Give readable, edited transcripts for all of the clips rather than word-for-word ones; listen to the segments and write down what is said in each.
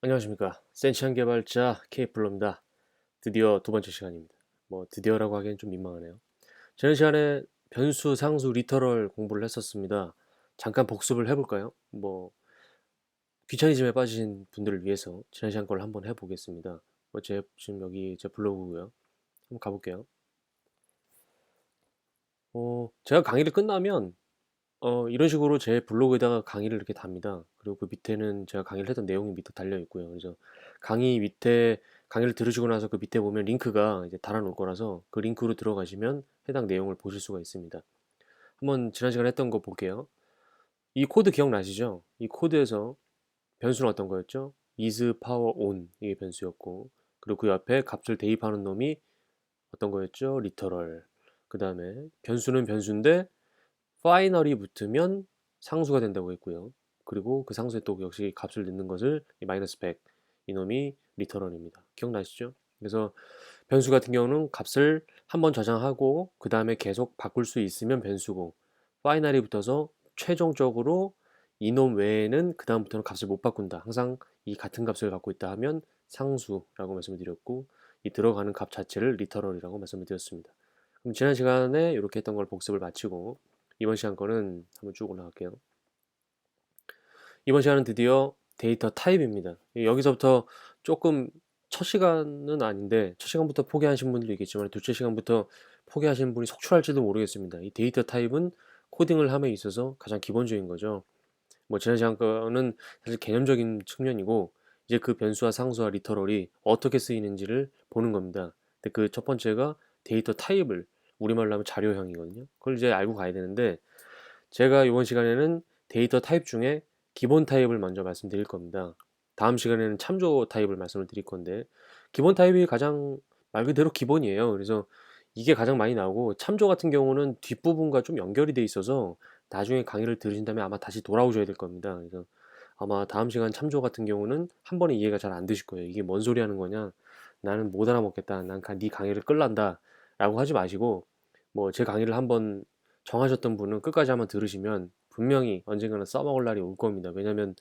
안녕하십니까. 센치한 개발자 케이플로입니다. 드디어 두 번째 시간입니다. 드디어라고 하기엔 좀 민망하네요. 지난 시간에 변수, 상수, 리터럴 공부를 했었습니다. 잠깐 복습을 해볼까요? 귀차니즘에 빠지신 분들을 위해서 지난 시간 걸 한번 해보겠습니다. 지금 여기 제 블로그고요. 한번 가볼게요. 제가 강의를 끝나면 이런 식으로 제 블로그에다가 강의를 이렇게 답니다. 그리고 그 밑에는 제가 강의를 했던 내용이 밑에 달려 있고요. 그래서 강의 밑에 강의를 들으시고 나서 그 밑에 보면 링크가 이제 달아놓을 거라서 그 링크로 들어가시면 해당 내용을 보실 수가 있습니다. 한번 지난 시간에 했던 거 볼게요. 이 코드 기억나시죠? 이 코드에서 변수는 어떤 거였죠? is power on 이게 변수였고, 그리고 그 옆에 값을 대입하는 놈이 어떤 거였죠? literal. 그 다음에 변수는 변수인데 파이널이 붙으면 상수가 된다고 했고요. 그리고 그 상수에 또 역시 값을 넣는 것을 이 마이너스 100 이놈이 리터럴입니다. 기억나시죠? 그래서 변수 같은 경우는 값을 한번 저장하고 그 다음에 계속 바꿀 수 있으면 변수고, 파이널이 붙어서 최종적으로 이놈 외에는 그 다음부터는 값을 못 바꾼다. 항상 이 같은 값을 갖고 있다 하면 상수라고 말씀을 드렸고, 이 들어가는 값 자체를 리터럴이라고 말씀을 드렸습니다. 그럼 지난 시간에 이렇게 했던 걸 복습을 마치고 이번 시간 거는 한번 쭉 올라갈게요. 이번 시간은 드디어 데이터 타입입니다. 여기서부터 조금 첫 시간은 아닌데 첫 시간부터 포기하신 분들도 있겠지만 둘째 시간부터 포기하시는 분이 속출할지도 모르겠습니다. 이 데이터 타입은 코딩을 함에 있어서 가장 기본적인 거죠. 지난 시간 거는 사실 개념적인 측면이고 이제 그 변수와 상수와 리터럴이 어떻게 쓰이는지를 보는 겁니다. 근데 그 첫 번째가 데이터 타입을 우리말로 하면 자료형이거든요. 그걸 이제 알고 가야 되는데 제가 이번 시간에는 데이터 타입 중에 기본 타입을 먼저 말씀드릴 겁니다. 다음 시간에는 참조 타입을 말씀을 드릴 건데 기본 타입이 가장 말 그대로 기본이에요. 그래서 이게 가장 많이 나오고 참조 같은 경우는 뒷부분과 좀 연결이 돼 있어서 나중에 강의를 들으신 다음에 아마 다시 돌아오셔야 될 겁니다. 그래서 아마 다음 시간 참조 같은 경우는 한 번에 이해가 잘 안 되실 거예요. 이게 뭔 소리 하는 거냐? 나는 못 알아먹겠다. 네 강의를 끌란다. 라고 하지 마시고 제 강의를 한번 정하셨던 분은 끝까지 한번 들으시면 분명히 언젠가는 써먹을 날이 올 겁니다. 왜냐면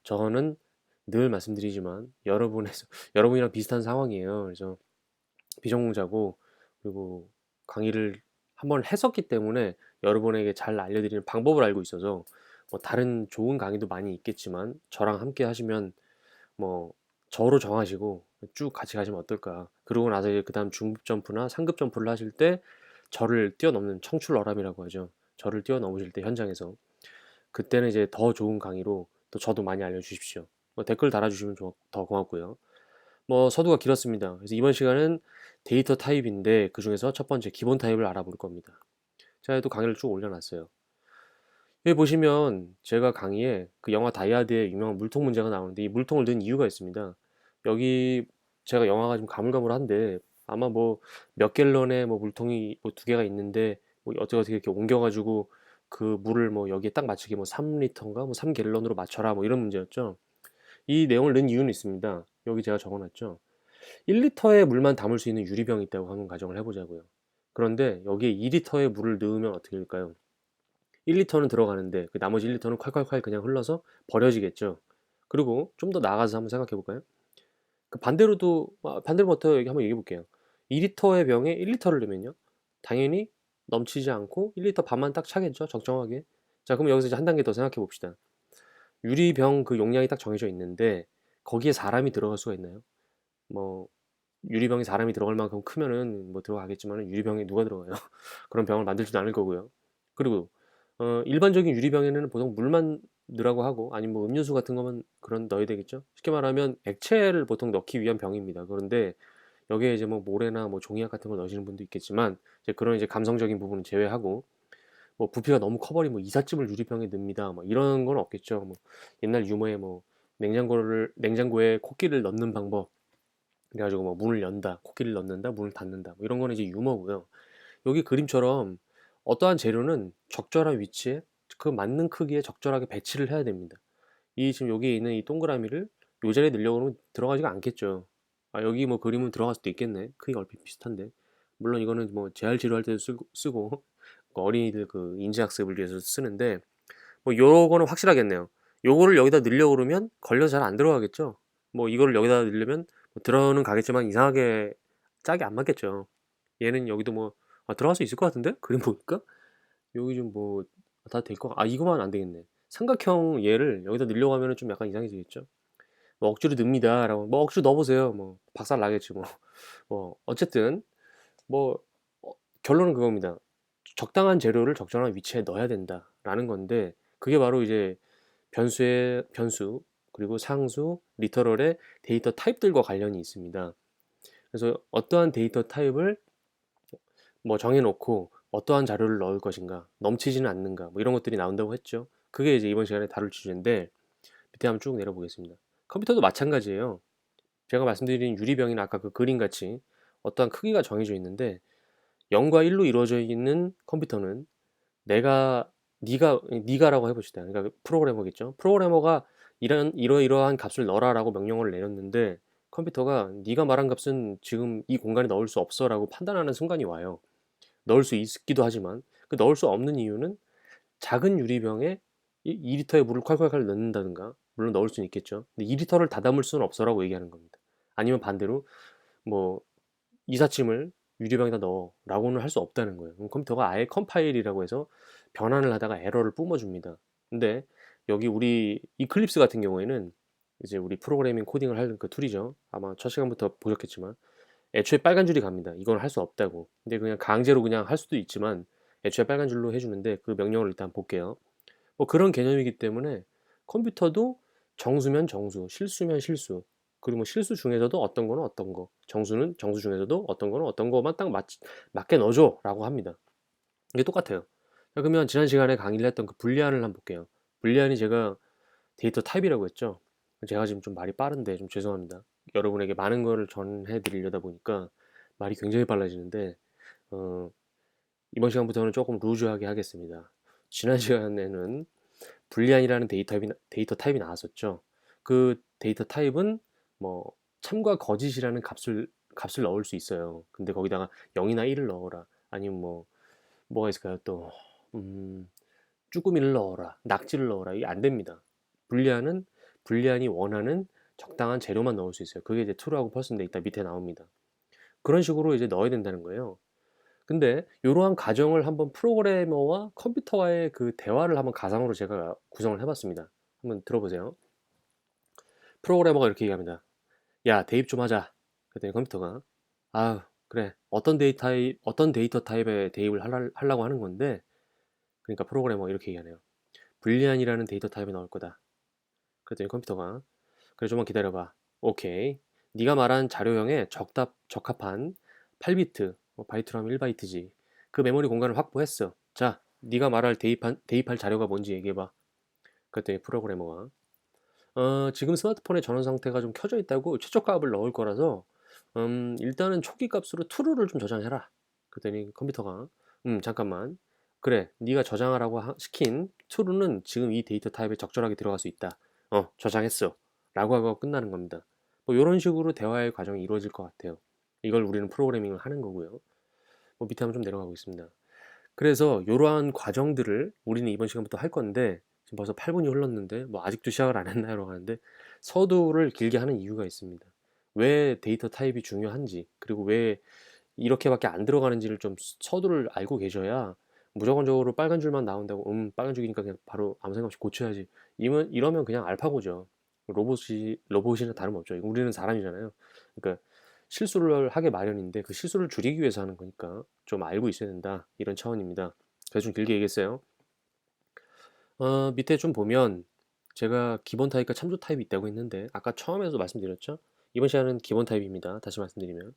저는 늘 말씀드리지만 여러분이랑 비슷한 상황이에요. 그래서 비전공자고 그리고 강의를 한번 했었기 때문에 여러분에게 잘 알려드리는 방법을 알고 있어서 다른 좋은 강의도 많이 있겠지만 저랑 함께 하시면 뭐 저로 정하시고 쭉 같이 가시면 어떨까. 그러고 나서 이제 그 다음 중급 점프나 상급 점프를 하실 때 저를 뛰어넘는 청출어람이라고 하죠. 저를 뛰어넘으실 때 현장에서 그때는 이제 더 좋은 강의로 또 저도 많이 알려주십시오. 댓글 달아주시면 더 고맙고요. 서두가 길었습니다. 그래서 이번 시간은 데이터 타입인데 그 중에서 첫 번째 기본 타입을 알아볼 겁니다. 제가 또 강의를 쭉 올려놨어요. 여기 보시면 제가 강의에 그 영화 다이아드의 유명한 물통 문제가 나오는데 이 물통을 넣은 이유가 있습니다. 여기 제가 영화가 좀 가물가물한데 아마 몇 갤런의 물통이 두 개가 있는데 어떻게 이렇게 옮겨가지고 그 물을 여기에 딱 맞추게 3리터인가 3갤런으로 맞춰라 이런 문제였죠. 이 내용을 넣은 이유는 있습니다. 여기 제가 적어놨죠. 1리터의 물만 담을 수 있는 유리병이 있다고 한번 가정을 해보자고요. 그런데 여기에 2리터의 물을 넣으면 어떻게 될까요? 1리터는 들어가는데 그 나머지 1리터는 콸콸콸 그냥 흘러서 버려지겠죠. 그리고 좀 더 나아가서 한번 생각해 볼까요? 그 반대로부터 여기 한번 얘기해 볼게요. 2리터의 병에 1리터를 넣으면요. 당연히 넘치지 않고 1리터 반만 딱 차겠죠. 적정하게. 자, 그럼 여기서 이제 한 단계 더 생각해 봅시다. 유리병 그 용량이 딱 정해져 있는데 거기에 사람이 들어갈 수가 있나요? 뭐 유리병에 사람이 들어갈 만큼 크면은 들어가겠지만 유리병에 누가 들어가요? 그런 병을 만들지도 않을 거고요. 그리고 일반적인 유리병에는 보통 물만 넣으라고 하고 아니면 음료수 같은 거만 그런 넣어야 되겠죠. 쉽게 말하면 액체를 보통 넣기 위한 병입니다. 그런데 여기에 이제 모래나 종이약 같은 걸 넣으시는 분도 있겠지만 이제 그런 이제 감성적인 부분은 제외하고 부피가 너무 커버리면 이삿짐을 유리병에 넣습니다. 이런 건 없겠죠. 옛날 유머에 냉장고에 코끼리를 넣는 방법 그래가지고 문을 연다, 코끼리를 넣는다, 문을 닫는다 이런 거는 이제 유머고요. 여기 그림처럼 어떠한 재료는 적절한 위치에 그 맞는 크기에 적절하게 배치를 해야 됩니다. 이 지금 여기 있는 이 동그라미를 요 자리에 넣으려고 하면 들어가지가 않겠죠. 아, 여기 그림은 들어갈 수도 있겠네. 크기가 얼핏 비슷한데. 물론 이거는 재활 치료할 때도 쓰고 그 어린이들 그 인지학습을 위해서 쓰는데 요거는 확실하겠네요. 요거를 여기다 넣으려고 그러면 걸려서 잘 안 들어가겠죠. 뭐 이거를 여기다 넣으려면 뭐 들어는 가겠지만 이상하게 짝이 안 맞겠죠. 얘는 여기도 뭐 들어갈 수 있을 것 같은데? 그림 보니까 여기 좀 뭐 다 될 거. 이거만 안 되겠네. 삼각형 얘를 여기다 넣으려고 하면은 좀 약간 이상해지겠죠. 뭐 억지로 넣습니다라고 뭐 억지로 넣어보세요. 뭐 박살 나겠지 뭐. 뭐 어쨌든 뭐 결론은 그겁니다. 적당한 재료를 적절한 위치에 넣어야 된다라는 건데 그게 바로 이제 변수 그리고 상수, 리터럴의 데이터 타입들과 관련이 있습니다. 그래서 어떠한 데이터 타입을 뭐 정해놓고 어떠한 자료를 넣을 것인가, 넘치지는 않는가, 뭐 이런 것들이 나온다고 했죠. 그게 이제 이번 시간에 다룰 주제인데 밑에 한번 쭉 내려보겠습니다. 컴퓨터도 마찬가지예요. 제가 말씀드린 유리병이나 아까 그 그림 같이 어떠한 크기가 정해져 있는데 0과 1로 이루어져 있는 컴퓨터는 내가 네가라고 해봅시다. 그러니까 그 프로그래머겠죠. 프로그래머가 이러이러한 값을 넣어라라고 명령어를 내렸는데 컴퓨터가 네가 말한 값은 지금 이 공간에 넣을 수 없어라고 판단하는 순간이 와요. 넣을 수 있기도 하지만 그 넣을 수 없는 이유는 작은 유리병에 2리터의 물을 콸콸콸 넣는다든가 물론 넣을 수는 있겠죠. 근데 2리터를 다 담을 수는 없어라고 얘기하는 겁니다. 아니면 반대로 뭐 이삿짐을 유리병에다 넣어라고는 할 수 없다는 거예요. 그럼 컴퓨터가 아예 컴파일이라고 해서 변환을 하다가 에러를 뿜어줍니다. 근데 여기 우리 이클립스 같은 경우에는 이제 우리 프로그래밍 코딩을 하는 그 툴이죠. 아마 첫 시간부터 보셨겠지만 애초에 빨간 줄이 갑니다. 이건 할 수 없다고. 근데 그냥 강제로 그냥 할 수도 있지만 애초에 빨간 줄로 해주는데 그 명령을 일단 볼게요. 뭐 그런 개념이기 때문에 컴퓨터도 정수면 정수, 실수면 실수, 그리고 뭐 실수 중에서도 어떤 거는 어떤 거, 정수는 정수 중에서도 어떤 거는 어떤 거만 딱 맞게 넣어줘라고 합니다. 이게 똑같아요. 자, 그러면 지난 시간에 강의를 했던 그 불리안을 한번 볼게요. 불리안이 제가 데이터 타입이라고 했죠. 제가 지금 좀 말이 빠른데 좀 죄송합니다. 여러분에게 많은 거를 전해 드리려다 보니까 말이 굉장히 빨라지는데 어, 이번 시간부터는 조금 루즈하게 하겠습니다. 지난 시간에는 불리안이라는 데이터 타입이 나왔었죠. 그 데이터 타입은 뭐 참과 거짓이라는 값을 넣을 수 있어요. 근데 거기다가 0이나 1을 넣어라. 아니면 뭐가 있을까요? 또 음, 쭈꾸미를 넣어라. 낙지를 넣어라. 이게 안 됩니다. 불리안은 불리안이 원하는 적당한 재료만 넣을 수 있어요. 그게 이제 true하고 false인데 이따 밑에 나옵니다. 그런 식으로 이제 넣어야 된다는 거예요. 근데 이러한 가정을 한번 프로그래머와 컴퓨터와의 그 대화를 한번 가상으로 제가 구성을 해봤습니다. 한번 들어보세요. 프로그래머가 이렇게 얘기합니다. 야, 대입 좀 하자. 그랬더니 컴퓨터가 그래. 어떤 데이터 타입의 대입을 하려고 하는 건데 그러니까 프로그래머가 이렇게 얘기하네요. 불리안이라는 데이터 타입이 나올 거다. 그랬더니 컴퓨터가 그래 좀만 기다려봐. 오케이. 네가 말한 자료형에 적합한 8비트, 바이트로 하면 1바이트지. 그 메모리 공간을 확보했어. 자, 네가 말할 대입할 자료가 뭔지 얘기해봐. 그랬더니 프로그래머가 지금 스마트폰의 전원 상태가 좀 켜져 있다고 최저값을 넣을 거라서 일단은 초기 값으로 true를 좀 저장해라. 그랬더니 컴퓨터가 잠깐만. 그래, 네가 저장하라고 시킨 true는 지금 이 데이터 타입에 적절하게 들어갈 수 있다. 저장했어. 라고 하고 끝나는 겁니다. 뭐 이런 식으로 대화의 과정이 이루어질 것 같아요. 이걸 우리는 프로그래밍을 하는 거고요. 뭐 밑에 한번 좀 내려가고 있습니다. 그래서 이러한 과정들을 우리는 이번 시간부터 할 건데 지금 벌써 8분이 흘렀는데 뭐 아직도 시작을 안 했나요? 하는데 서두를 길게 하는 이유가 있습니다. 왜 데이터 타입이 중요한지 그리고 왜 이렇게밖에 안 들어가는지를 좀 서두를 알고 계셔야 무조건적으로 빨간 줄만 나온다고 빨간 줄이니까 그냥 바로 아무 생각 없이 고쳐야지 이러면 그냥 알파고죠. 로봇이나 다름없죠. 우리는 사람이잖아요. 그러니까 실수를 하게 마련인데 그 실수를 줄이기 위해서 하는 거니까 좀 알고 있어야 된다. 이런 차원입니다. 그래서 좀 길게 얘기했어요. 밑에 좀 보면 제가 기본 타입과 참조 타입이 있다고 했는데 아까 처음에도 말씀드렸죠? 이번 시간은 기본 타입입니다. 다시 말씀드리면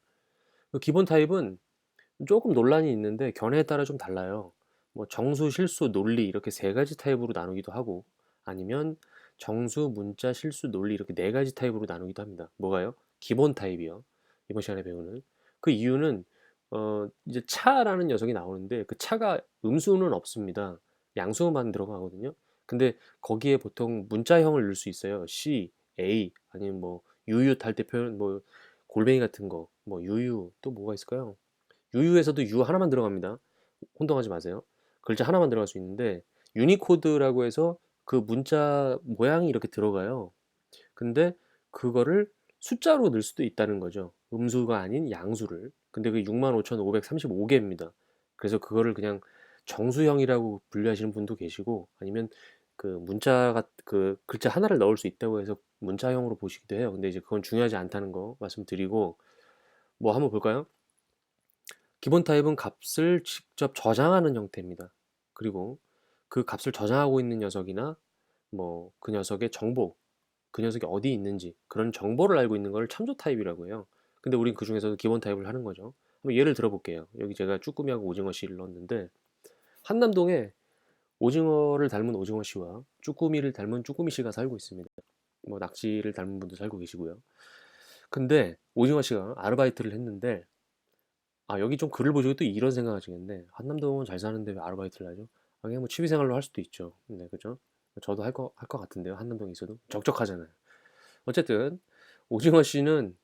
그 기본 타입은 조금 논란이 있는데 견해에 따라 좀 달라요. 뭐 정수, 실수, 논리 이렇게 세 가지 타입으로 나누기도 하고 아니면 정수, 문자, 실수, 논리 이렇게 네 가지 타입으로 나누기도 합니다. 뭐가요? 기본 타입이요. 이번 시간에 배우는 그 이유는 이제 차라는 녀석이 나오는데 그 차가 음수는 없습니다. 양수만 들어가거든요. 근데 거기에 보통 문자형을 넣을 수 있어요. C, A 아니면 뭐 유유 탈 때 표현 뭐 골뱅이 같은 거, 뭐 유유 또 뭐가 있을까요? 유유에서도 유 하나만 들어갑니다. 혼동하지 마세요. 글자 하나만 들어갈 수 있는데 유니코드라고 해서 그 문자 모양이 이렇게 들어가요. 근데 그거를 숫자로 넣을 수도 있다는 거죠. 음수가 아닌 양수를. 근데 그 65,535개입니다. 그래서 그거를 그냥 정수형이라고 분류하시는 분도 계시고 아니면 그 문자가 그 글자 하나를 넣을 수 있다고 해서 문자형으로 보시기도 해요. 근데 이제 그건 중요하지 않다는 거 말씀드리고 뭐 한번 볼까요? 기본 타입은 값을 직접 저장하는 형태입니다. 그리고 그 값을 저장하고 있는 녀석이나 뭐 그 녀석의 정보, 그 녀석이 어디 있는지 그런 정보를 알고 있는 걸 참조 타입이라고 해요. 근데 우린 그 중에서도 기본 타입을 하는 거죠. 한번 예를 들어볼게요. 여기 제가 쭈꾸미하고 오징어 씨를 넣었는데 한남동에 오징어를 닮은 오징어 씨와 쭈꾸미를 닮은 쭈꾸미 씨가 살고 있습니다. 뭐 낚시를 닮은 분도 살고 계시고요. 근데 오징어 씨가 아르바이트를 했는데 여기 좀 글을 보시고 또 이런 생각하시겠네. 한남동은 잘 사는데 왜 아르바이트를 하죠? 그냥 뭐 취미생활로 할 수도 있죠. 네, 그죠? 저도 할 거 같은데요. 한남동에 있어도 적적하잖아요. 어쨌든 오징어 씨는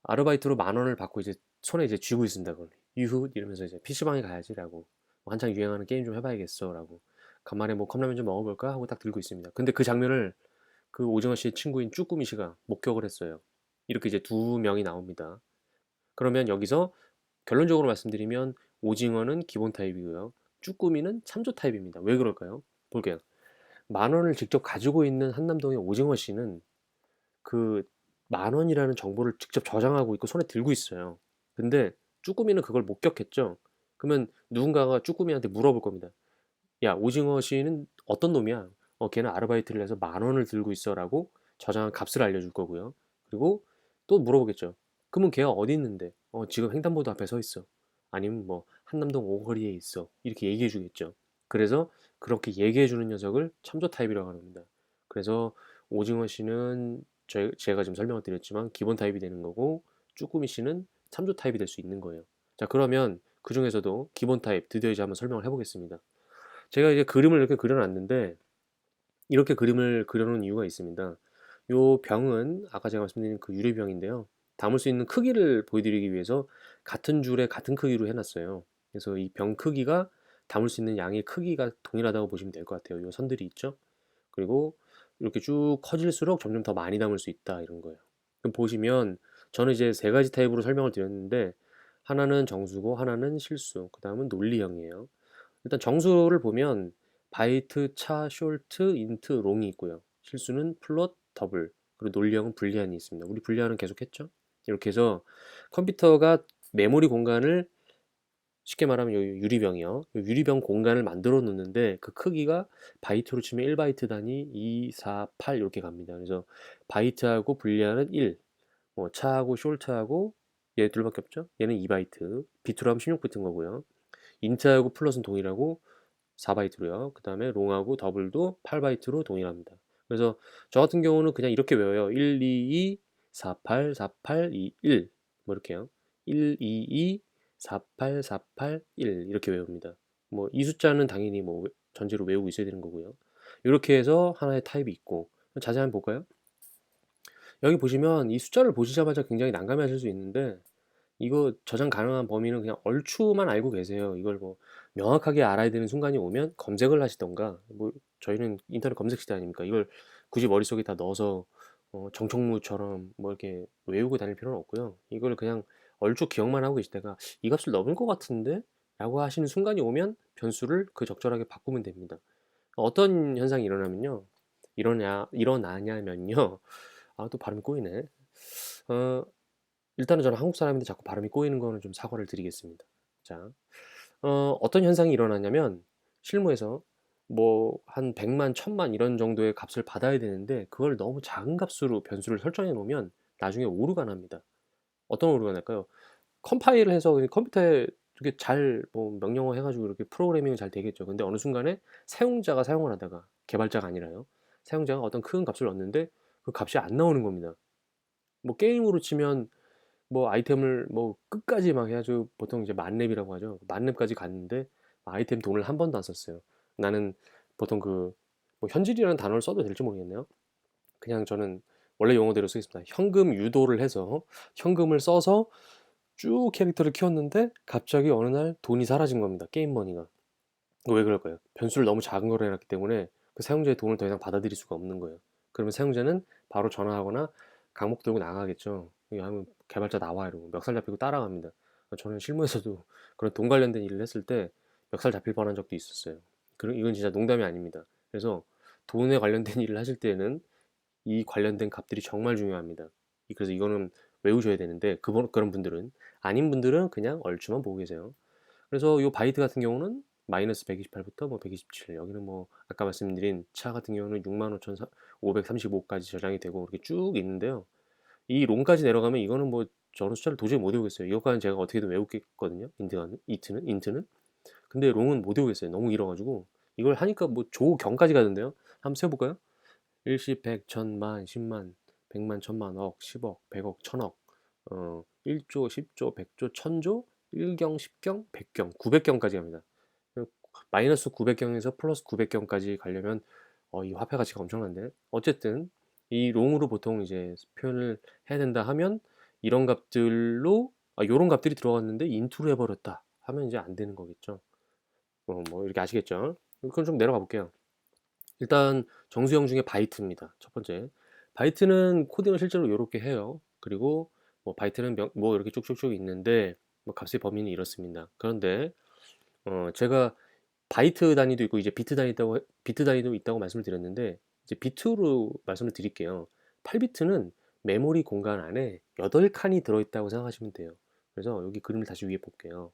아르바이트로 10,000원을 받고 이제 손에 이제 쥐고 있습니다. 그걸 유후 이러면서 이제 PC방에 가야지라고 뭐 한창 유행하는 게임 좀 해봐야겠어라고 간만에 뭐 컵라면 좀 먹어볼까 하고 딱 들고 있습니다. 근데 그 장면을 그 오징어 씨의 친구인 쭈꾸미 씨가 목격을 했어요. 이렇게 이제 두 명이 나옵니다. 그러면 여기서 결론적으로 말씀드리면 오징어는 기본 타입이고요. 쭈꾸미는 참조 타입입니다. 왜 그럴까요? 볼게요. 10,000원을 직접 가지고 있는 한남동의 오징어 씨는 그 10,000원이라는 정보를 직접 저장하고 있고 손에 들고 있어요. 근데 쭈꾸미는 그걸 목격했죠. 그러면 누군가가 쭈꾸미한테 물어볼 겁니다. 야, 오징어 씨는 어떤 놈이야? 걔는 아르바이트를 해서 10,000원을 들고 있어라고 저장한 값을 알려줄 거고요. 그리고 또 물어보겠죠. 그러면 걔가 어디 있는데? 지금 횡단보도 앞에 서 있어. 아니면 뭐 한남동 오거리에 있어. 이렇게 얘기해 주겠죠. 그래서 그렇게 얘기해 주는 녀석을 참조 타입이라고 합니다. 그래서 오징어 씨는 제가 지금 설명을 드렸지만 기본 타입이 되는 거고 쭈꾸미 씨는 참조 타입이 될 수 있는 거예요. 자, 그러면 그 중에서도 기본 타입 드디어 이제 한번 설명을 해보겠습니다. 제가 이제 그림을 이렇게 그려놨는데 이렇게 그림을 그려놓은 이유가 있습니다. 요 병은 아까 제가 말씀드린 그 유리병인데요. 담을 수 있는 크기를 보여드리기 위해서 같은 줄에 같은 크기로 해놨어요. 그래서 이 병 크기가 담을 수 있는 양의 크기가 동일하다고 보시면 될 것 같아요. 요 선들이 있죠. 그리고 이렇게 쭉 커질수록 점점 더 많이 담을 수 있다 이런 거예요. 그럼 보시면 저는 이제 세 가지 타입으로 설명을 드렸는데 하나는 정수고 하나는 실수, 그 다음은 논리형이에요. 일단 정수를 보면 바이트, 차, 숄트, 인트, 롱이 있고요. 실수는 플롯, 더블, 그리고 논리형은 불리한이 있습니다. 우리 불리한은 계속 했죠? 이렇게 해서 컴퓨터가 메모리 공간을 쉽게 말하면 요 유리병이요. 요 유리병 공간을 만들어 놓는데 그 크기가 바이트로 치면 1바이트 단위 2, 4, 8 이렇게 갑니다. 그래서 바이트하고 불리한은 1, 뭐 차하고 숄트하고 얘 둘밖에 없죠? 얘는 2바이트, 비트로 하면 16비트인 거고요. 인트하고 플롯은 동일하고 4바이트로요. 그 다음에 롱하고 더블도 8바이트로 동일합니다. 그래서 저 같은 경우는 그냥 이렇게 외워요. 1, 2, 2, 4, 8, 4, 8, 2, 1. 뭐 이렇게요. 1, 2, 2, 4, 8, 4, 8, 1 이렇게 외웁니다. 뭐 이 숫자는 당연히 뭐 전제로 외우고 있어야 되는 거고요. 이렇게 해서 하나의 타입이 있고 자세히 한번 볼까요? 여기 보시면 이 숫자를 보시자마자 굉장히 난감해하실 수 있는데 이거 저장 가능한 범위는 그냥 얼추만 알고 계세요. 이걸 뭐 명확하게 알아야 되는 순간이 오면 검색을 하시던가, 뭐 저희는 인터넷 검색 시대 아닙니까? 이걸 굳이 머릿속에 다 넣어서 정청무처럼 뭐 이렇게 외우고 다닐 필요는 없고요. 이걸 그냥 얼추 기억만 하고 계시다가 이 값을 넘을 것 같은데? 라고 하시는 순간이 오면 변수를 그 적절하게 바꾸면 됩니다. 어떤 현상이 일어나냐면요. 또 발음이 꼬이네. 어, 일단은 저는 한국 사람인데 자꾸 발음이 꼬이는 거는 좀 사과를 드리겠습니다. 자, 어떤 현상이 일어나냐면 실무에서 뭐 한 100만, 1000만 이런 정도의 값을 받아야 되는데 그걸 너무 작은 값으로 변수를 설정해 놓으면 나중에 오류가 납니다. 어떤 오류가 날까요? 컴파일을 해서 그냥 컴퓨터에 이렇게 잘 뭐 명령어 해가지고 이렇게 프로그래밍이 잘 되겠죠. 근데 어느 순간에 사용자가 사용을 하다가 개발자가 아니라요. 사용자가 어떤 큰 값을 넣었는데 그 값이 안 나오는 겁니다. 뭐 게임으로 치면 뭐 아이템을 뭐 끝까지 막 해가지고 보통 이제 만렙이라고 하죠. 만렙까지 갔는데 아이템 돈을 한 번도 안 썼어요. 나는 보통 뭐 현질이라는 단어를 써도 될지 모르겠네요. 그냥 저는 원래 용어대로 쓰겠습니다. 현금 유도를 해서 현금을 써서 쭉 캐릭터를 키웠는데 갑자기 어느 날 돈이 사라진 겁니다. 게임 머니가. 왜 그럴까요? 변수를 너무 작은 걸 해놨기 때문에 그 사용자의 돈을 더 이상 받아들일 수가 없는 거예요. 그러면 사용자는 바로 전화하거나 강목 들고 나가겠죠. 여기 하면 개발자 나와 이러고 멱살 잡히고 따라갑니다. 저는 실무에서도 그런 돈 관련된 일을 했을 때 멱살 잡힐 뻔한 적도 있었어요. 이건 진짜 농담이 아닙니다. 그래서 돈에 관련된 일을 하실 때는 이 관련된 값들이 정말 중요합니다. 그래서 이거는 외우셔야 되는데 그런 분들은 아닌 분들은 그냥 얼추만 보고 계세요. 그래서 이 바이트 같은 경우는 마이너스 128부터 뭐 127, 여기는 뭐 아까 말씀드린 차 같은 경우는 65,535까지 저장이 되고 이렇게 쭉 있는데요. 이 롱까지 내려가면 이거는 뭐 저는 숫자를 도저히 못 외우겠어요. 이것까지는 제가 어떻게든 외우겠거든요. 인트는. 근데 롱은 못 외우겠어요. 너무 길어가지고 이걸 하니까 뭐 조경까지 가던데요. 한번 세볼까요? 일시, 백, 천만, 십만, 백만, 천만, 억, 십억, 백억, 천억, 1조, 10조, 100조, 천조, 1경, 10경, 100경, 900경까지 갑니다. 마이너스 900경에서 플러스 900경까지 가려면 이 화폐 가치가 엄청난데 어쨌든 이 롱으로 보통 이제 표현을 해야 된다 하면 이런 값들로 요런 값들이 들어갔는데 인투로 해버렸다 하면 이제 안 되는 거겠죠. 뭐 이렇게 아시겠죠? 그럼 좀 내려가 볼게요. 일단 정수형 중에 바이트입니다. 첫 번째. 바이트는 코딩을 실제로 이렇게 해요. 그리고 뭐 바이트는 뭐 이렇게 쭉쭉쭉 있는데 뭐 값의 범위는 이렇습니다. 그런데 제가 바이트 단위도 있고 이제 비트 단위도 있다고 말씀을 드렸는데 이제 비트로 말씀을 드릴게요. 8비트는 메모리 공간 안에 8칸이 들어있다고 생각하시면 돼요. 그래서 여기 그림을 다시 위에 볼게요.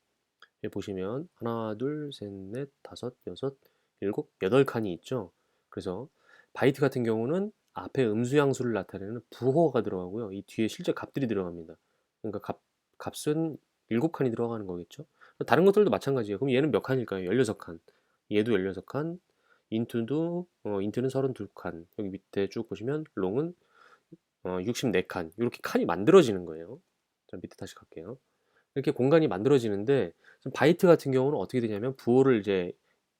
여기 보시면 하나, 둘, 셋, 넷, 다섯, 여섯, 일곱, 8칸이 있죠. 그래서 바이트 같은 경우는 앞에 음수양수를 나타내는 부호가 들어가고요. 이 뒤에 실제 값들이 들어갑니다. 그러니까 값은 7칸이 들어가는 거겠죠. 다른 것들도 마찬가지예요. 그럼 얘는 몇 칸일까요? 16칸. 얘도 16칸. 인트는 32칸. 여기 밑에 쭉 보시면 롱은 64칸. 이렇게 칸이 만들어지는 거예요. 자, 밑에 다시 갈게요. 이렇게 공간이 만들어지는데 바이트 같은 경우는 어떻게 되냐면 부호를 이제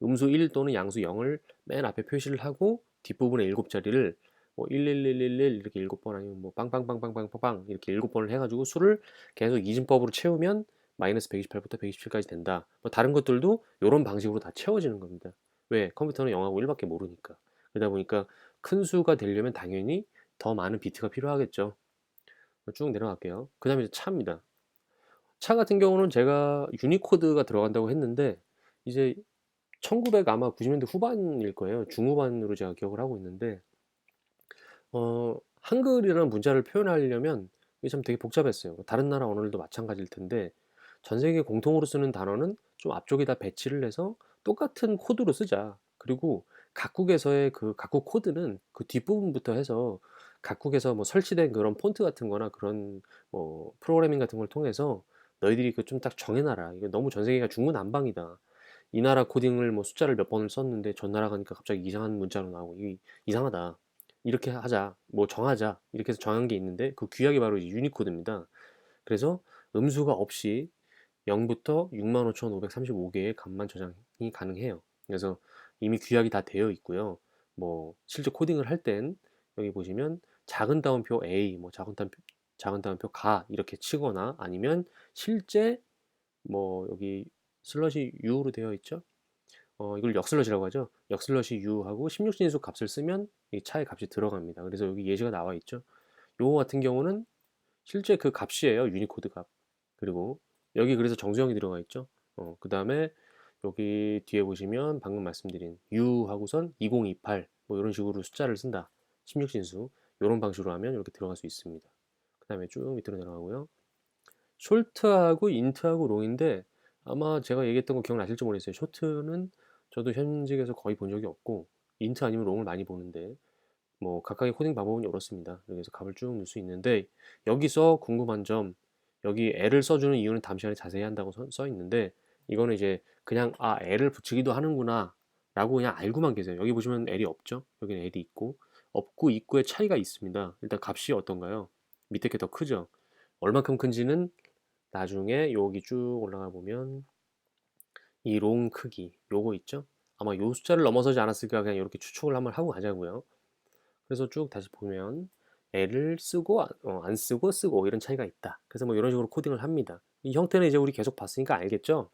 음수 1 또는 양수 0을 맨 앞에 표시를 하고 뒷부분에 7자리를 뭐 11111 이렇게 7번 아니면 뭐 빵빵빵빵빵빵 이렇게 7번을 해가지고 수를 계속 이진법으로 채우면 마이너스 128부터 127까지 된다. 뭐 다른 것들도 이런 방식으로 다 채워지는 겁니다. 왜? 컴퓨터는 0하고 1밖에 모르니까. 그러다 보니까 큰 수가 되려면 당연히 더 많은 비트가 필요하겠죠. 쭉 내려갈게요. 그 다음에 이제 차입니다. 차 같은 경우는 제가 유니코드가 들어간다고 했는데 이제 1900 아마 90년대 후반일 거예요. 중후반으로 제가 기억을 하고 있는데 한글이라는 문자를 표현하려면 이게 참 되게 복잡했어요. 다른 나라 언어들도 마찬가지일 텐데 전 세계 공통으로 쓰는 단어는 좀 앞쪽에다 배치를 해서 똑같은 코드로 쓰자. 그리고 각국에서의 그 각국 코드는 그 뒷부분부터 해서 각국에서 뭐 설치된 그런 폰트 같은 거나 그런 뭐 프로그래밍 같은 걸 통해서 너희들이 그 좀 딱 정해놔라. 이거 너무 전 세계가 중구난방이다. 이 나라 코딩을 뭐 숫자를 몇 번을 썼는데 전 나라 가니까 갑자기 이상한 문자로 나오고 이게 이상하다. 이렇게 하자, 뭐 정하자, 이렇게 해서 정한 게 있는데 그 규약이 바로 유니코드입니다. 그래서 음수가 없이 0부터 65,535개의 값만 저장이 가능해요. 그래서 이미 규약이 다 되어 있고요. 뭐 실제 코딩을 할 땐 여기 보시면 작은 따옴표 A, 뭐 작은 따옴표 가 이렇게 치거나 아니면 실제 뭐 여기 슬러시 U로 되어 있죠. 이걸 역슬러시라고 하죠. 역슬러시 U하고 16진수 값을 쓰면 이 차의 값이 들어갑니다. 그래서 여기 예시가 나와 있죠. 요거 같은 경우는 실제 그 값이에요. 유니코드 값. 그리고 여기 그래서 정수형이 들어가 있죠. 그 다음에 여기 뒤에 보시면 방금 말씀드린 U 하고선 2028 뭐 이런 식으로 숫자를 쓴다. 16진수 이런 방식으로 하면 이렇게 들어갈 수 있습니다. 그 다음에 쭉 밑으로 내려가고요. 숄트하고 인트하고 롱인데 아마 제가 얘기했던 거 기억나실지 모르겠어요. 숄트는 저도 현직에서 거의 본 적이 없고 인트 아니면 롱을 많이 보는데 뭐 각각의 코딩 방법은 이렇습니다. 여기서 값을 쭉 넣을 수 있는데 여기서 궁금한 점 여기 L을 써주는 이유는 다음 시간에 자세히 한다고 써 있는데 이거는 이제 그냥 L을 붙이기도 하는구나 라고 그냥 알고만 계세요. 여기 보시면 L이 없죠. 여기는 L이 있고 없고 있고의 차이가 있습니다. 일단 값이 어떤가요? 밑에 게 더 크죠. 얼만큼 큰지는 나중에 여기 쭉 올라가 보면 이 롱 크기 요거 있죠? 아마 요 숫자를 넘어서지 않았을까 그냥 이렇게 추측을 한번 하고 가자고요. 그래서 쭉 다시 보면 L을 쓰고 안 쓰고 쓰고 이런 차이가 있다. 그래서 뭐 이런 식으로 코딩을 합니다. 이 형태는 이제 우리 계속 봤으니까 알겠죠?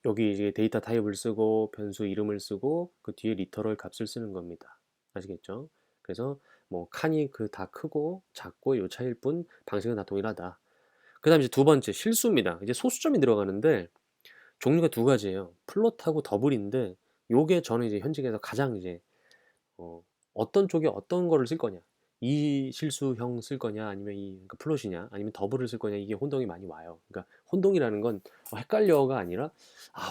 여기 이제 데이터 타입을 쓰고 변수 이름을 쓰고 그 뒤에 리터럴 값을 쓰는 겁니다. 아시겠죠? 그래서 뭐 칸이 그 다 크고 작고 요 차이일 뿐 방식은 다 동일하다. 그다음에 이제 두 번째 실수입니다. 이제 소수점이 들어가는데 종류가 두 가지예요. 플롯하고 더블인데 요게 저는 이제 현직에서 가장 이제 어, 어떤 쪽에 어떤 거를 쓸 거냐. 이 실수형 쓸 거냐, 아니면 이 그러니까 플롯이냐, 아니면 더블을 쓸 거냐, 이게 혼동이 많이 와요. 그러니까 혼동이라는 건 헷갈려가 아니라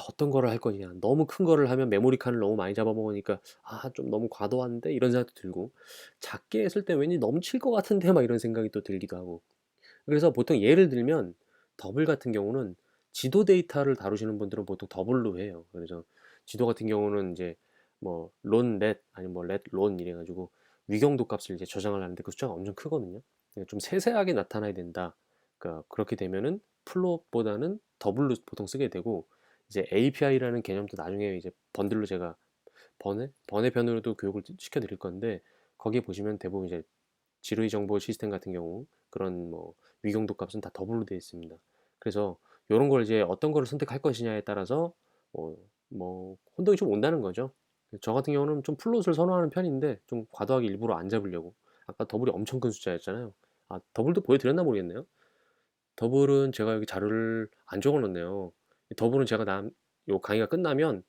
어떤 거를 할 거냐. 너무 큰 거를 하면 메모리 칸을 너무 많이 잡아먹으니까 좀 너무 과도한데 이런 생각도 들고, 작게 했을 때 왠지 넘칠 것 같은데 막 이런 생각이 또 들기도 하고. 그래서 보통 예를 들면 더블 같은 경우는 지도 데이터를 다루시는 분들은 보통 더블로 해요. 그래서 지도 같은 경우는 이제 뭐 론 렛 아니면 뭐 렛 론 이래가지고 위경도 값을 이제 저장을 하는데 그 숫자가 엄청 크거든요. 그러니까 좀 세세하게 나타나야 된다. 그러니까 그렇게 되면은 플롯보다는 더블로 보통 쓰게 되고, 이제 API라는 개념도 나중에 이제 번들로 제가 번외편으로도 교육을 시켜 드릴 건데, 거기에 보시면 대부분 이제 지루이 정보 시스템 같은 경우 그런 뭐 위경도 값은 다 더블로 되어 있습니다. 그래서 이런 걸 이제 어떤 거를 선택할 것이냐에 따라서 뭐, 뭐 혼동이 좀 온다는 거죠. 저 같은 경우는 좀 플롯을 선호하는 편인데 좀 과도하게 일부러 안 잡으려고. 아까 더블이 엄청 큰 숫자였잖아요. 더블도 보여드렸나 모르겠네요. 더블은 제가 여기 자료를 안 적어놨네요. 더블은 제가 요 강의가 끝나면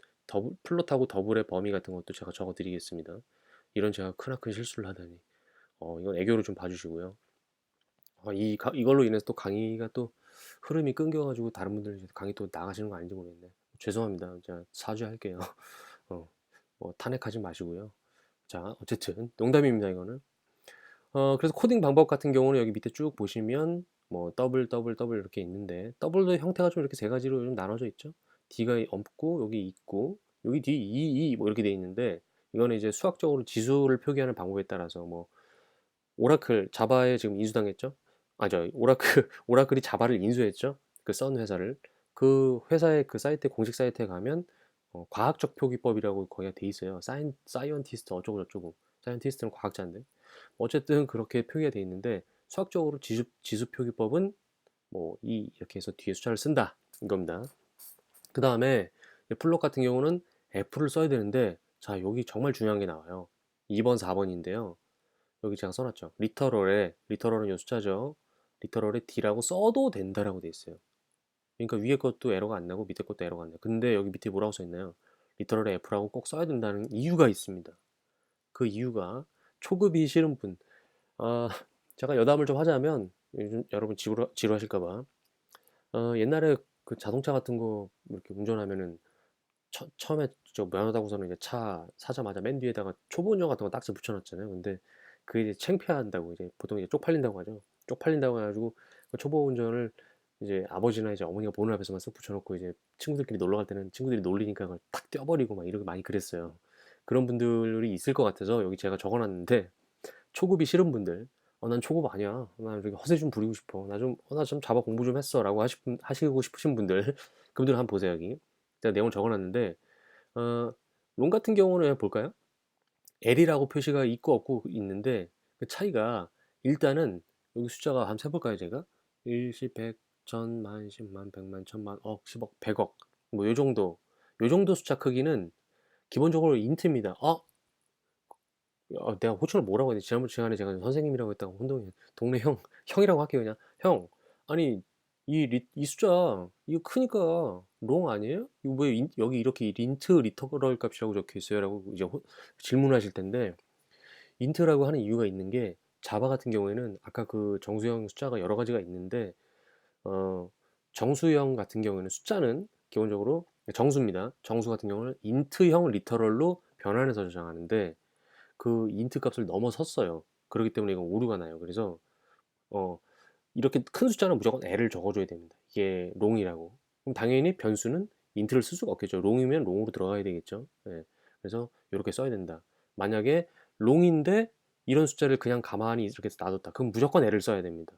플롯하고 더블의 범위 같은 것도 제가 적어드리겠습니다. 이런 제가 크나큰 실수를 하다니. 이건 애교로 좀 봐주시고요. 이걸로 인해서 또 강의가 또 흐름이 끊겨가지고 다른 분들 이제 강의 또 나가시는 거 아닌지 모르겠네. 죄송합니다. 제가 사죄할게요. 어, 뭐 탄핵하지 마시고요. 자, 어쨌든 농담입니다, 이거는. 그래서 코딩 방법 같은 경우는 여기 밑에 쭉 보시면 뭐 더블, 더블, 더블 이렇게 있는데, 더블도 형태가 좀 이렇게 세 가지로 좀 나눠져 있죠. D가 없고 여기 있고 여기 D, 뭐 이렇게 돼 있는데, 이거는 이제 수학적으로 지수를 표기하는 방법에 따라서 뭐 오라클 자바에 지금 인수당했죠? 오라클 오라클이 자바를 인수했죠? 그 썬 회사를. 그 회사의 그 사이트 공식 사이트에 가면 과학적 표기법이라고 거기가 돼 있어요. 사이언티스트 어쩌고 저쩌고. 사이언티스트는 과학자인데. 어쨌든 그렇게 표기가 돼 있는데, 수학적으로 지수 표기법은 뭐 이렇게 해서 뒤에 숫자를 쓴다 이겁니다. 그 다음에 플롯 같은 경우는 F를 써야 되는데, 자 여기 정말 중요한 게 나와요. 2번 4번인데요. 여기 제가 써놨죠. 리터럴은 요 숫자죠. 리터럴에 D라고 써도 된다라고 돼 있어요. 그러니까 위에 것도 에러가 안 나고 밑에 것도 에러가 안 나요. 근데 여기 밑에 뭐라고 써 있나요? 리터럴에 F라고 꼭 써야 된다는 이유가 있습니다. 그 이유가 초급이 싫은 분. 아, 제가 여담을 좀 하자면 요즘 여러분 지루하실까봐. 옛날에 그 자동차 같은 거 이렇게 운전하면은 처음에 저 면허다고서는 이제 차 사자마자 맨 뒤에다가 초보 운전 같은 거 딱지 붙여놨잖아요. 근데 그게 이제 창피한다고, 이제 보통 이제 쪽팔린다고 하죠. 쪽팔린다고 해가지고 그 초보 운전을 이제 아버지나 이제 어머니가 보는 앞에서만 쓱 붙여놓고, 이제 친구들끼리 놀러 갈 때는 친구들이 놀리니까 그걸 탁 떼어버리고 막 이렇게 많이 그랬어요. 그런 분들이 있을 것 같아서 여기 제가 적어놨는데, 초급이 싫은 분들, 난 초급 아니야. 나 이렇게 허세 좀 부리고 싶어. 나 좀 자바 공부 좀 했어. 라고 하시고 싶으신 분들, 그분들 한번 보세요, 여기. 제가 내용을 적어놨는데, 어, 론 같은 경우는 그냥 볼까요? L이라고 표시가 있고 없고 있는데, 그 차이가 일단은 여기 숫자가 한번 세볼까요, 제가? 1, 10, 100, 1000만, 10만, 100만, 1000만, 억, 10억, 100억. 뭐 요 정도 숫자 크기는 기본적으로 인트입니다. 내가 호칭을 뭐라고 해야 되지? 지난번 시간에 제가 선생님이라고 했다고 혼동이, 동네 형이라고 할게요, 그냥. 형, 아니, 이 숫자, 이거 크니까 롱 아니에요? 이거 왜 여기 이렇게 인트 리터럴 값이라고 적혀 있어요? 라고 이제 질문하실 텐데, 인트라고 하는 이유가 있는 게, 자바 같은 경우에는 아까 그 정수형 숫자가 여러 가지가 있는데, 어, 정수형 같은 경우에는 숫자는 기본적으로 정수입니다. 정수 같은 경우는 인트형 리터럴로 변환해서 저장하는데, 그 인트 값을 넘어섰어요. 그렇기 때문에 이건 오류가 나요. 그래서 어, 이렇게 큰 숫자는 무조건 L을 적어줘야 됩니다. 이게 롱이라고. 그럼 당연히 변수는 인트를 쓸 수가 없겠죠. 롱이면 롱으로 들어가야 되겠죠. 예. 그래서 이렇게 써야 된다. 만약에 롱인데 이런 숫자를 그냥 가만히 이렇게 놔뒀다. 그럼 무조건 L을 써야 됩니다.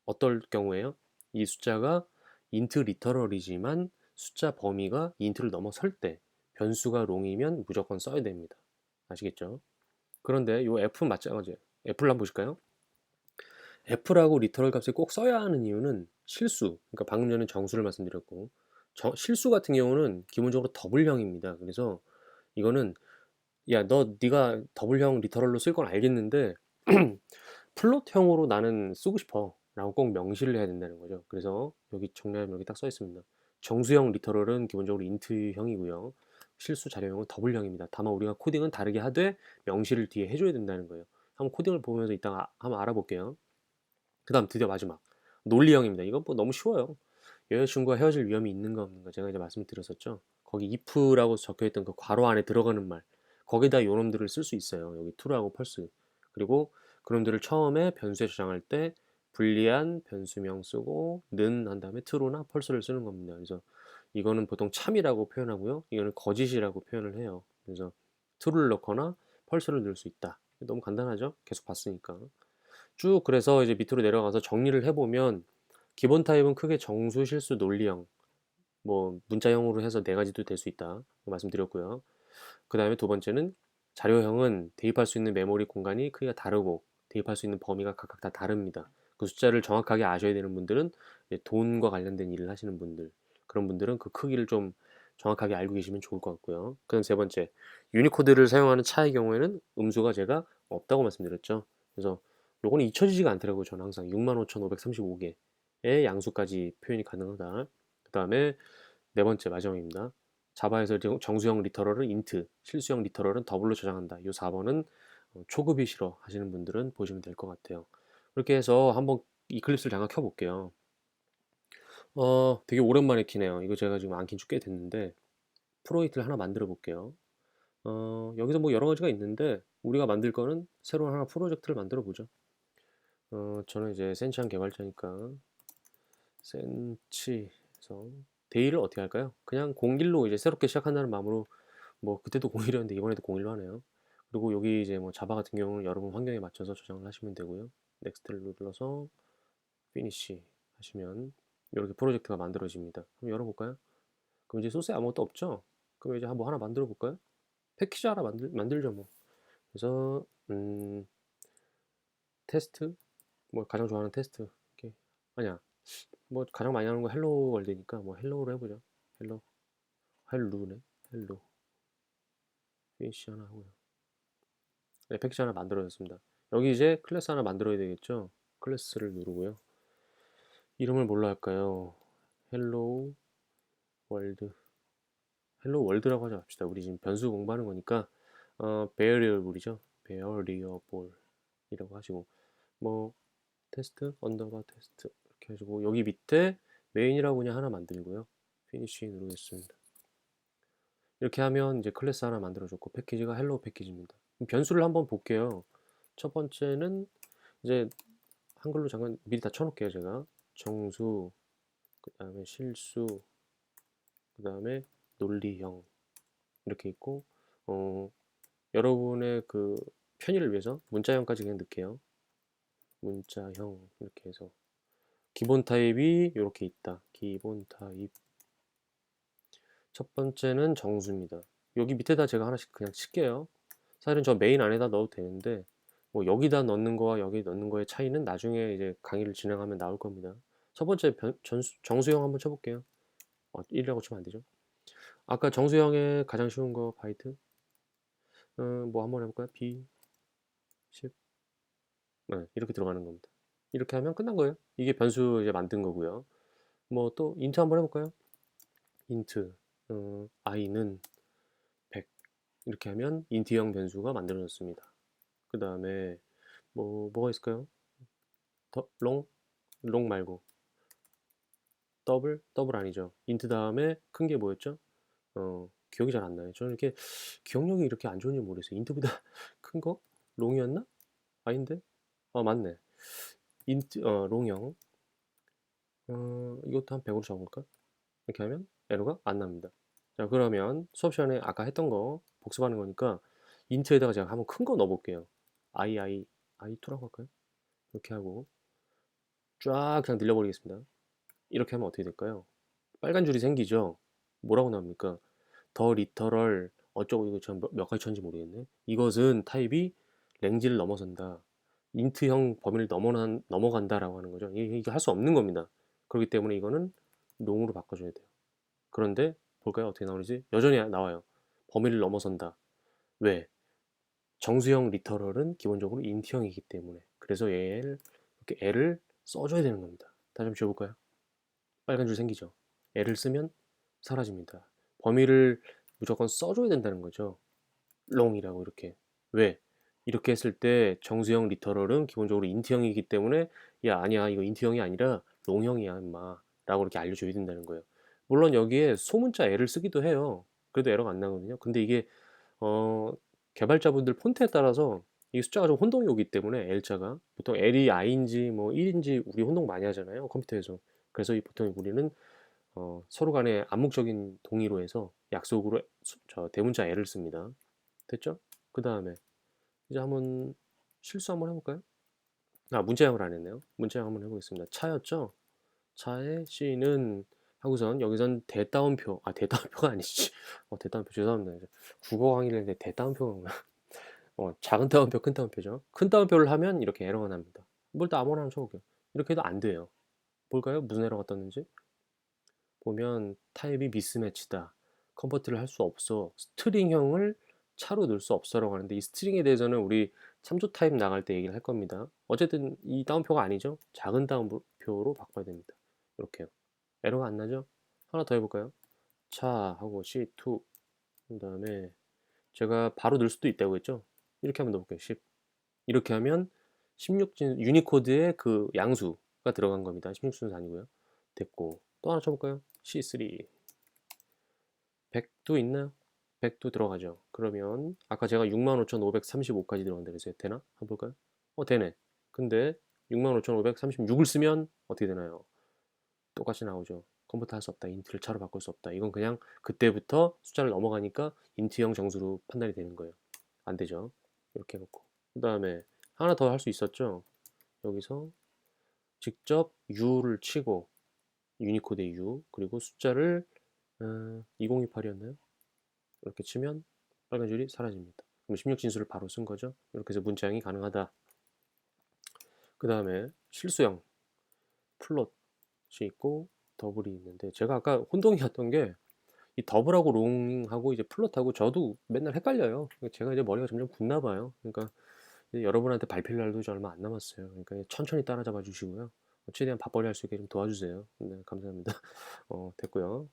어떨 경우에요? 이 숫자가 인트 리터럴이지만 숫자 범위가 인트를 넘어설 때, 변수가 롱이면 무조건 써야 됩니다. 아시겠죠? 그런데 요 F는 마찬가지예요. F를 한번 보실까요? F라고 리터럴 값을 꼭 써야 하는 이유는 실수, 그러니까 방금 전에 정수를 말씀드렸고, 실수 같은 경우는 기본적으로 더블형입니다. 그래서 이거는, 야, 네가 더블형 리터럴로 쓸 건 알겠는데 플롯형으로 나는 쓰고 싶어 라고 꼭 명시를 해야 된다는 거죠. 그래서 여기 정리하면 여기 딱 써 있습니다. 정수형 리터럴은 기본적으로 인트형이고요. 실수 자료형은 더블형입니다. 다만 우리가 코딩은 다르게 하되 명시를 뒤에 해줘야 된다는 거예요. 한번 코딩을 보면서 이따가 한번 알아볼게요. 그 다음 드디어 마지막 논리형입니다. 이건 뭐 너무 쉬워요. 여자친구와 헤어질 위험이 있는가 없는가 제가 이제 말씀드렸었죠. 거기 if라고 적혀있던 그 괄호 안에 들어가는 말 거기다 요놈들을 쓸 수 있어요. 여기 true하고 false 그리고 그놈들을 처음에 변수에 저장할 때 불리한 변수명 쓰고 는 한 다음에 true나 false를 쓰는 겁니다. 그래서 이거는 보통 참이라고 표현하고요. 이거는 거짓이라고 표현을 해요. 그래서 true를 넣거나 false를 넣을 수 있다. 너무 간단하죠? 계속 봤으니까. 쭉 그래서 이제 밑으로 내려가서 정리를 해보면 기본 타입은 크게 정수, 실수, 논리형, 뭐 문자형으로 해서 네 가지도 될 수 있다 말씀드렸고요. 그 다음에 두 번째는 자료형은 대입할 수 있는 메모리 공간이 크기가 다르고 대입할 수 있는 범위가 각각 다 다릅니다. 그 숫자를 정확하게 아셔야 되는 분들은 돈과 관련된 일을 하시는 분들 그런 분들은 그 크기를 좀 정확하게 알고 계시면 좋을 것 같고요. 그다음 세 번째 유니코드를 사용하는 차의 경우에는 음수가 제가 없다고 말씀드렸죠. 그래서 요거는 잊혀지지가 않더라고요. 저는 항상 65,535개의 양수까지 표현이 가능하다. 그 다음에 네 번째 마지막입니다. 자바에서 정수형 리터럴은 인트, 실수형 리터럴은 더블로 저장한다. 이 4번은 초급이 싫어 하시는 분들은 보시면 될 것 같아요. 그렇게 해서 한번 이클립스를 잠깐 켜볼게요. 되게 오랜만에 키네요. 이거 제가 지금 안 킨 지 꽤 됐는데 프로젝트를 하나 만들어 볼게요. 여기서 뭐 여러 가지가 있는데 우리가 만들 거는 새로운 하나 프로젝트를 만들어 보죠. 저는 이제 센치한 개발자니까 센치에서 데이를 어떻게 할까요? 그냥 01로 이제 새롭게 시작한다는 마음으로 뭐 그때도 01이었는데 이번에도 01로 하네요. 그리고 여기 이제 뭐 자바 같은 경우는 여러분 환경에 맞춰서 저장을 하시면 되고요. 넥스트를 눌러서 피니시 하시면 이렇게 프로젝트가 만들어집니다. 한번 열어볼까요? 그럼 이제 소스에 아무것도 없죠? 그럼 이제 한번 하나 만들어 볼까요? 패키지 하나 만들죠 뭐. 그래서 테스트 뭐 가장 좋아하는 테스트 이렇게 아니야 뭐 가장 많이 하는 거 헬로 월드니까 뭐 헬로우로 해보죠. 헬로 헬루네 헬로 피니시 하나 하고요. 네, 패키지 하나 만들어졌습니다. 여기 이제 클래스 하나 만들어야 되겠죠. 클래스를 누르고요. 이름을 뭘로 할까요? 헬로 월드 헬로 월드라고 하지 맙시다. 우리 지금 변수 공부하는 거니까 베어리어블이죠. 베어리어블이라고 하시고 뭐 테스트 언더바 테스트 이렇게 하시고 여기 밑에 메인이라고 그냥 하나 만들고요. 피니시 누르겠습니다. 이렇게 하면 이제 클래스 하나 만들어줬고 패키지가 헬로 패키지입니다. 변수를 한번 볼게요. 첫 번째는 이제 한글로 잠깐 미리 다 쳐놓을게요. 제가 정수, 그 다음에 실수, 그 다음에 논리형 이렇게 있고 여러분의 그 편의를 위해서 문자형까지 그냥 넣을게요. 문자형 이렇게 해서 기본 타입이 이렇게 있다. 기본 타입 첫 번째는 정수입니다. 여기 밑에다 제가 하나씩 그냥 칠게요. 사실은 저 메인 안에다 넣어도 되는데 뭐 여기다 넣는 거와 여기 넣는 거의 차이는 나중에 이제 강의를 진행하면 나올 겁니다. 첫 번째 정수형 한번 쳐볼게요. 1이라고 치면 안 되죠. 아까 정수형의 가장 쉬운 거 바이트 뭐 한번 해볼까요? B 10 네, 이렇게 들어가는 겁니다. 이렇게 하면 끝난 거예요. 이게 변수 이제 만든 거고요. 뭐 또 인트 한번 해볼까요? 인트 i는 100 이렇게 하면 인트형 변수가 만들어졌습니다. 그 다음에 뭐가 있을까요? 롱 말고 더블 아니죠. 인트 다음에 큰 게 뭐였죠? 기억이 잘 안 나요. 저는 이렇게 기억력이 이렇게 안 좋은지 모르겠어요. 인트보다 큰 거? 롱이었나? 아닌데? 맞네. 롱형. 이것도 한 100으로 적을까? 이렇게 하면 에러가 안 납니다. 자, 그러면 수업 시간에 아까 했던 거 복습하는 거니까 인트에다가 제가 한번 큰 거 넣어볼게요. i2라고 할까요? 이렇게 하고 쫙 그냥 늘려버리겠습니다. 이렇게 하면 어떻게 될까요? 빨간 줄이 생기죠? 뭐라고 나옵니까? 더 리터럴 어쩌고 이거 전 몇 가지 쳤는지 모르겠네. 이것은 타입이 랭지를 넘어선다. 인트형 범위를 넘어간다라고 하는 거죠. 이게 할 수 없는 겁니다. 그렇기 때문에 이거는 롱으로 바꿔줘야 돼요. 그런데 볼까요? 어떻게 나오는지? 여전히 나와요. 범위를 넘어선다. 왜? 정수형 리터럴은 기본적으로 인트형이기 때문에 그래서 얘를 이렇게 L을 써줘야 되는 겁니다. 다시 한번 지워볼까요? 빨간 줄 생기죠. L을 쓰면 사라집니다. 범위를 무조건 써줘야 된다는 거죠. long이라고 이렇게. 왜? 이렇게 했을 때 정수형 리터럴은 기본적으로 인트형이기 때문에 야 아니야 이거 인트형이 아니라 롱형이야 임마 라고 이렇게 알려줘야 된다는 거예요. 물론 여기에 소문자 L을 쓰기도 해요. 그래도 에러가 안 나거든요. 근데 이게 어, 개발자분들 폰트에 따라서 이 숫자가 좀 혼동이 오기 때문에 L자가 보통 L이 I인지 뭐 1인지 우리 혼동 많이 하잖아요 컴퓨터에서. 그래서 이 보통 우리는 서로 간에 암묵적인 동의로 해서 약속으로 저 대문자 L을 씁니다. 됐죠? 그 다음에 이제 한번 실수 한번 해볼까요? 아 문자형을 안 했네요. 문자형 한번 해보겠습니다. 차였죠? 차의 C는 하고선 여기선 대따옴표 대따옴표가 아니지 대따옴표 죄송합니다. 이제 국어 강의를 했는데 대따옴표가 작은 따옴표 큰 따옴표죠. 큰 따옴표를 하면 이렇게 에러가 납니다. 뭘 또 아무나 하나 쳐볼게요. 이렇게 해도 안 돼요. 볼까요? 무슨 에러가 떴는지 보면 타입이 미스매치다. 컨버트를 할 수 없어. 스트링형을 차로 넣을 수 없어라고 하는데 이 스트링에 대해서는 우리 참조 타입 나갈 때 얘기를 할 겁니다. 어쨌든 이 따옴표가 아니죠. 작은 따옴표로 바꿔야 됩니다. 이렇게요. 에러가 안 나죠? 하나 더 해볼까요? 차 하고 C2 그 다음에 제가 바로 넣을 수도 있다고 했죠? 이렇게 한번 넣어볼게요. 10 이렇게 하면 16진 유니코드의 그 양수가 들어간 겁니다. 16순서 아니고요. 됐고 또 하나 쳐볼까요? C3 100도 있나요? 100도 들어가죠. 그러면 아까 제가 65,535까지 들어간다 그랬어요. 되나? 한번 볼까요? 되네. 근데 65,536을 쓰면 어떻게 되나요? 똑같이 나오죠. 컴퓨터 할 수 없다. 인트를 차로 바꿀 수 없다. 이건 그냥 그때부터 숫자를 넘어가니까 인트형 정수로 판단이 되는 거예요. 안 되죠. 이렇게 해놓고. 그 다음에 하나 더 할 수 있었죠. 여기서 직접 U를 치고 유니코드 U 그리고 숫자를 2028이었나요? 이렇게 치면 빨간 줄이 사라집니다. 그럼 16진수를 바로 쓴 거죠. 이렇게 해서 문자형이 가능하다. 그 다음에 실수형 플롯이 있고 더블이 있는데 제가 아까 혼동이었던 게 이 더블하고 롱하고 이제 플롯하고 저도 맨날 헷갈려요. 제가 이제 머리가 점점 굳나 봐요. 그러니까 이제 여러분한테 발표할 날도 이제 얼마 안 남았어요. 그러니까 천천히 따라잡아 주시고요. 최대한 밥벌이 할 수 있게 좀 도와주세요. 네, 감사합니다. 됐고요.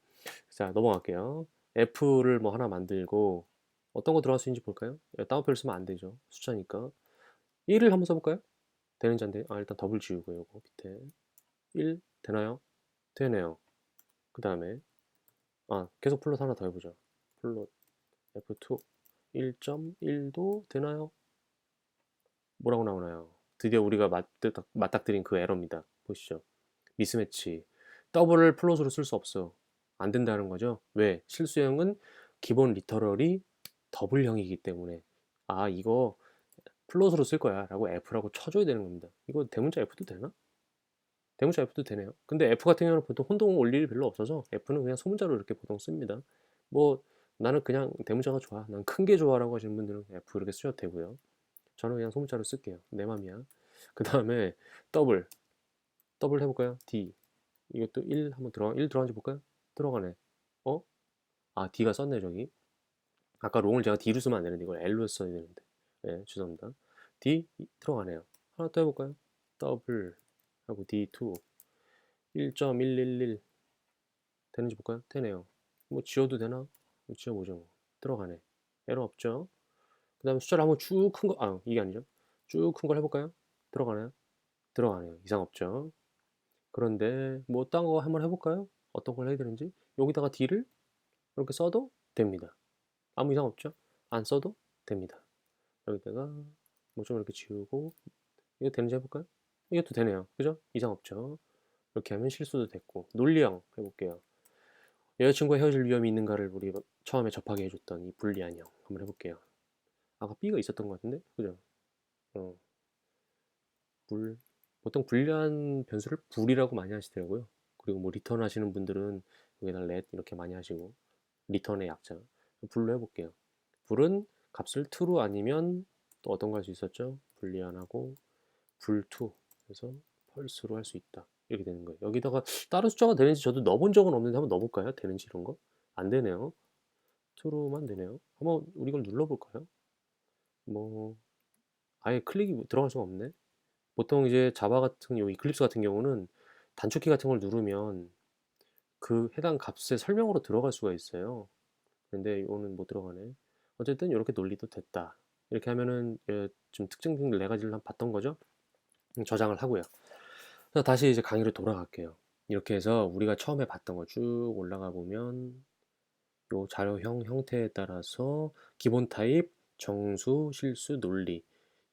자, 넘어갈게요. F를 뭐 하나 만들고 어떤 거 들어갈 수 있는지 볼까요? 따옴표를 쓰면 안 되죠. 숫자니까. 1을 한번 써볼까요? 되는지 안 돼? 일단 더블 지우고 요거 밑에 1 되나요? 되네요. 그 다음에 계속 플롯 하나 더 해보죠. 플롯 F2 1.1도 되나요? 뭐라고 나오나요? 드디어 우리가 맞닥뜨린 그 에러입니다. 보시죠. 미스매치. 더블을 플롯으로 쓸 수 없어. 안 된다는 거죠. 왜? 실수형은 기본 리터럴이 더블형이기 때문에 이거 플롯으로 쓸 거야 라고 F라고 쳐줘야 되는 겁니다. 이거 대문자 F도 되나? 대문자 F도 되네요. 근데 F 같은 경우는 보통 혼동 올 일이 별로 없어서 F는 그냥 소문자로 이렇게 보통 씁니다. 뭐 나는 그냥 대문자가 좋아. 난 큰 게 좋아라고 하시는 분들은 F 이렇게 쓰셔도 되고요. 저는 그냥 소문자로 쓸게요. 내 맘이야. 그 다음에 더블 해볼까요? D 이것도 1 한번 1 들어간지 볼까요? 들어가네. 어? D가 썼네 저기. 아까 롱을 제가 D로 쓰면 안 되는데 이걸 L로 써야 되는데. 네, 죄송합니다. D 들어가네요. 하나 더 해볼까요? 더블 하고 D2 1.111 되는지 볼까요? 되네요. 뭐 지워도 되나? 지워보죠. 뭐. 들어가네. 에러 없죠? 그 다음에 숫자를 한번 쭉 큰 거, 이게 아니죠. 쭉 큰 걸 해볼까요? 들어가나요? 들어가네요. 이상 없죠? 그런데 뭐 딴 거 한번 해볼까요? 어떤 걸 해야 되는지? 여기다가 D를 이렇게 써도 됩니다. 아무 이상 없죠? 안 써도 됩니다. 여기다가 뭐 좀 이렇게 지우고 이거 되는지 해볼까요? 이것도 되네요. 그죠? 이상 없죠? 이렇게 하면 실수도 됐고 논리형 해볼게요. 여자친구와 헤어질 위험이 있는가를 우리 처음에 접하게 해줬던 이 불리한형 한번 해볼게요. 아까 B가 있었던 것 같은데? 그죠? 어, 보통 불리한 변수를 불이라고 많이 하시더라고요. 그리고 뭐 리턴 하시는 분들은 여기다 let 이렇게 많이 하시고 리턴의 약자 불로 해볼게요. 불은 값을 true 아니면 또 어떤 거 할 수 있었죠? 불리한하고 불2 그래서 펄스로 할 수 있다. 이렇게 되는 거예요. 여기다가 다른 숫자가 되는지 저도 넣어본 적은 없는데 한번 넣어볼까요? 되는지 이런 거? 안 되네요. true만 되네요. 한번 우리 이걸 눌러볼까요? 뭐 아예 클릭이 들어갈 수가 없네. 보통 이제 자바 같은 요 이클립스 같은 경우는 단축키 같은 걸 누르면 그 해당 값의 설명으로 들어갈 수가 있어요. 근데 이거는 못 들어가네. 어쨌든 이렇게 논리도 됐다. 이렇게 하면은 좀 특징 네 가지를 한번 봤던 거죠. 저장을 하고요. 그래서 다시 이제 강의로 돌아갈게요. 이렇게 해서 우리가 처음에 봤던 거 쭉 올라가 보면 요 자료형 형태에 따라서 기본 타입, 정수, 실수, 논리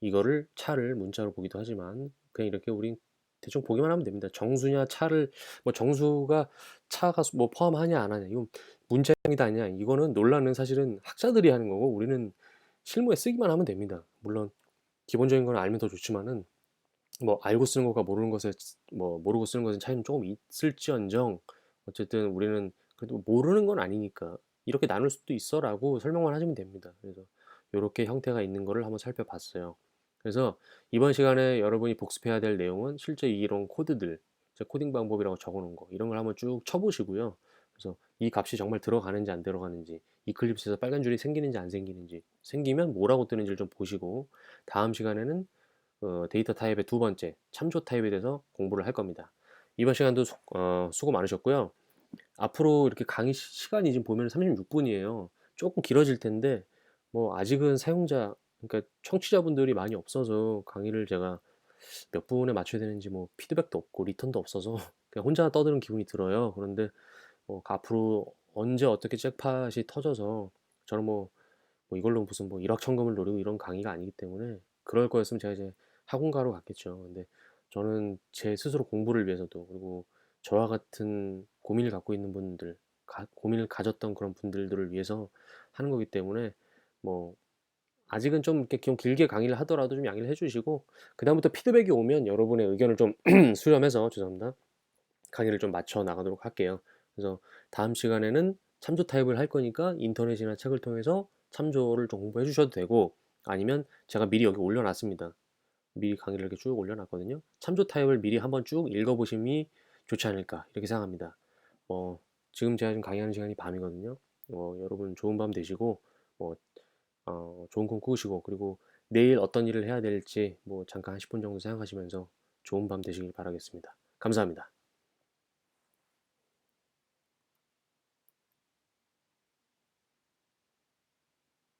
이거를 차를 문자로 보기도 하지만 그냥 이렇게 우린 대충 보기만 하면 됩니다. 정수냐 차를 뭐 정수가 차가 뭐 포함하냐 안 하냐 이건 문자형이다 아니냐 이거는 논란은 사실은 학자들이 하는 거고 우리는 실무에 쓰기만 하면 됩니다. 물론 기본적인 건 알면 더 좋지만은 뭐 알고 쓰는 것과 모르는 것에 뭐 모르고 쓰는 것은 차이는 조금 있을지언정 어쨌든 우리는 그래도 모르는 건 아니니까 이렇게 나눌 수도 있어라고 설명만 하시면 됩니다. 그래서 이렇게 형태가 있는 거를 한번 살펴봤어요. 그래서 이번 시간에 여러분이 복습해야 될 내용은 실제 이런 코드들, 코딩 방법이라고 적어놓은 거 이런 걸 한번 쭉 쳐보시고요. 그래서 이 값이 정말 들어가는지 안 들어가는지, 이클립스에서 빨간 줄이 생기는지 안 생기는지, 생기면 뭐라고 뜨는지를 좀 보시고 다음 시간에는 데이터 타입의 두 번째 참조 타입에 대해서 공부를 할 겁니다. 이번 시간도 수고 많으셨고요. 앞으로 이렇게 강의 시간이 지금 보면 36분이에요. 조금 길어질 텐데 뭐 아직은 사용자 그러니까 청취자분들이 많이 없어서 강의를 제가 몇 분에 맞춰야 되는지 뭐 피드백도 없고 리턴도 없어서 그냥 혼자 떠드는 기분이 들어요. 그런데 앞으로 언제 어떻게 잭팟이 터져서 저는 뭐 이걸로 무슨 뭐 일확천금을 노리고 이런 강의가 아니기 때문에 그럴 거였으면 제가 이제 학원가로 갔겠죠. 근데 저는 제 스스로 공부를 위해서도 그리고 저와 같은 고민을 갖고 있는 분들, 고민을 가졌던 그런 분들을 위해서 하는 거기 때문에 뭐 아직은 좀 이렇게 좀 길게 강의를 하더라도 좀 양해를 해주시고 그다음부터 피드백이 오면 여러분의 의견을 좀 수렴해서 죄송합니다. 강의를 좀 맞춰 나가도록 할게요. 그래서 다음 시간에는 참조 타입을 할 거니까 인터넷이나 책을 통해서 참조를 좀 공부해 주셔도 되고 아니면 제가 미리 여기 올려놨습니다. 미리 강의를 이렇게 쭉 올려놨거든요. 참조 타입을 미리 한번 쭉 읽어보심이 좋지 않을까 이렇게 생각합니다. 지금 제가 지금 강의하는 시간이 밤이거든요. 여러분 좋은 밤 되시고 뭐, 좋은 꿈 꾸시고 그리고 내일 어떤 일을 해야 될지 뭐 잠깐 한 10분 정도 생각하시면서 좋은 밤 되시길 바라겠습니다. 감사합니다.